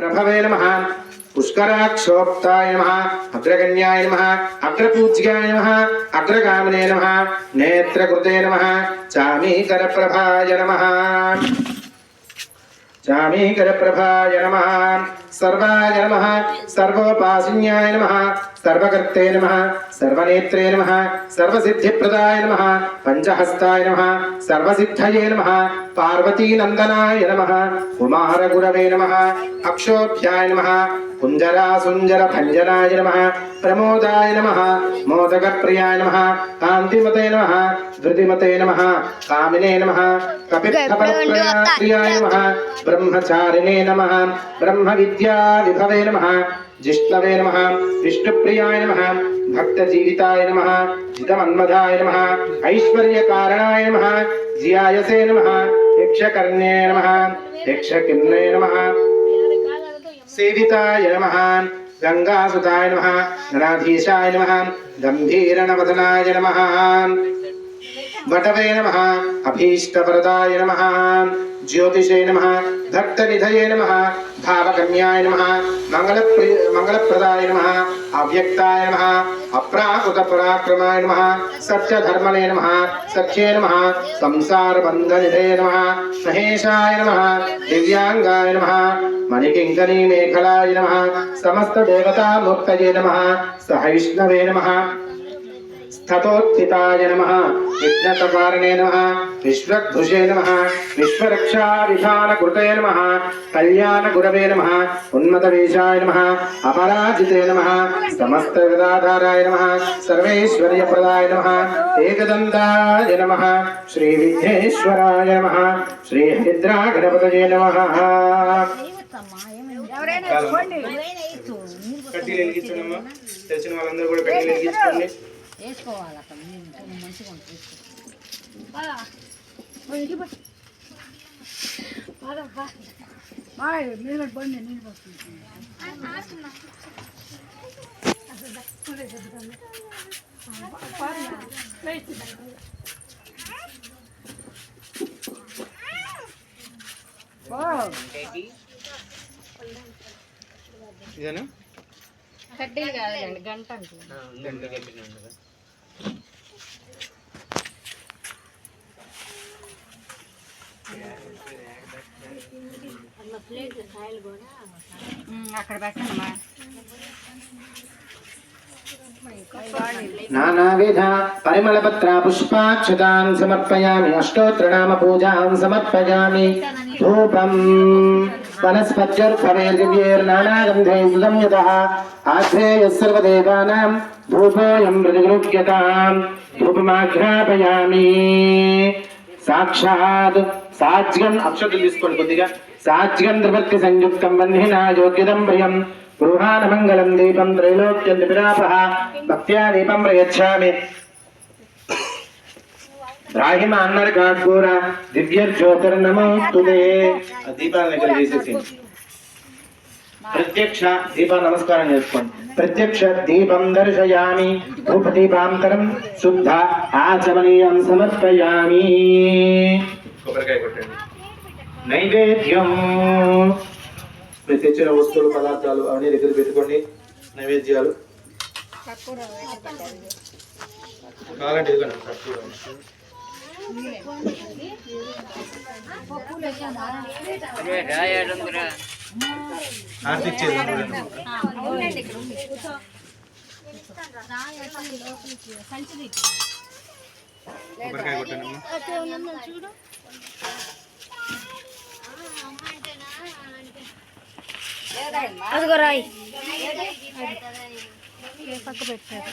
ప్రభవే నమః పుష్కరాక్షోక్తాయ నమః అగ్రగణ్యాయ నమః అగ్రపూజ్యాయ నమః అగ్రగామినే నమః నేత్రకృతే నమః చామీకరప్రభాయ నమః చామీకరప్రభాయ నమః సర్వాయ నమః సర్వోపాసిన్యాయ నమః సర్వకర్తే నమః సర్వనేత్రే నమః సర్వసిద్ధిప్రదాయ నమః పంచహస్తాయ నమః సర్వసిద్ధయే నమః పార్వతీనందనాయ నమః కుమారగురవే నమః అక్షోభ్యాయ నమః కుంజరాసుంజర భంజనాయ నమః ప్రమోదాయ నమః మోదకప్రియాయ నమః కాంతిమతే నమః ధృతిమతే నమః కామినే నమః కపిత్తపరప్రియాయ నమః బ్రహ్మచారిణే నమః బ్రహ్మ విద్యా విభవే నమః జిష్ణవే నమః విష్ణుప్రియాయ నమః భక్తజీవితాయ నమః జితమన్మదాయ నమః ఐశ్వర్యకారణాయ నమః జియాయసే నమః యక్షకర్ణే నమః యక్షకిన్నే నమః సేవితాయ నమః గంగాసుతాయ నమః గణాధీశాయ నమః గంభీరనవదనాయ నమః వటవే నమః అభీష్టవరదాయ నమః జ్యోతిషే నమః భక్తనిధయే నమః భావకన్యాయ నమః మంగళప్రదాయ నమః అవ్యక్తాయ నమః అప్రాకృతపరాక్రమాయ నమః సత్యధర్మనే నమః సఖ్యే నమః సంసారబంధనిధే నమః మహేశాయ నమః దివ్యాంగాయ నమః మణికింకరీ మేఖలాయ నమః సమస్తదేవతామూర్తయే నమః సహైష్ణవే నమః స్థతోత్థితాయ నమః విఘ్నతకారణే నమః విశ్వద్భుషే నమః విశ్వరక్షావిధానకృతే నమః కళ్యాణగురవే నమః ఉన్మతవేషాయ నమః అపరాజితే నమః సమస్తవిదాధారాయ నమః సర్వేశ్వర్యప్రదాయ నమః ఏకదంతాయ నమః శ్రీవిఘ్నేశ్వరాయ నమః శ్రీహరిద్రాగణపతయే నమః. కడ్డీలు వెలిగించండి. తెలిసిన వాళ్ళందరూ కూడా కడ్డీలు వెలిగించుకోండి. వేసుకోవాలి అక్కడ మంచిగా ఇదేనా కడ్డీలు కాదండి గంట అక్కడ పెట్టమ్మా. నానావిధ పరిమళపత్ర పుష్పాక్షతాన్ సమర్పయామి. అష్టోత్తరనామ పూజాం సమర్పయామి. ధూపం వనస్పత్యర్పవేర్దివ్యేర్నానాగంధైర్యుతం యతః ఆశ్రేయः సర్వదేవానాం ధూపోऽयं ప్రతిగృహ్యతాం. ధూపమాఘ్రాపయామి. సాక్షాత్ సాజ్యం అక్షతలు తీసుకోండి కొద్దిగా. సాజ్గంధ్రభక్తి సంయుక్తం బంధినా యోగ్యదం ప్రియం గృహాన మంగళం దీపం త్రైలోక్యం విరాపః భక్త్యా దీపం ప్రయచ్ఛామి. రాహిమ అన్నారు కాకూర దివ్యజ్యోతిర్నమోస్తుతే. దీపాలను ఇక్కడ చేసేసి ప్రత్యక్ష దీప నమస్కారం చేసుకోండి. ప్రత్యక్ష దీపం దర్శయామి. ధూపదీపాంతరం శుద్ధ ఆచమనీయం సమర్పయామి. కొబ్బరికాయ కొట్టండి. నైవేద్యం మీరు తెచ్చిన వస్తువులు పదార్థాలు అవన్నీ దగ్గర పెట్టుకోండి. నైవేద్యాలు కావాలంటే కొబ్బరికాయ కొట్టండి. అదిగో రాయి పక్క పెట్టారు.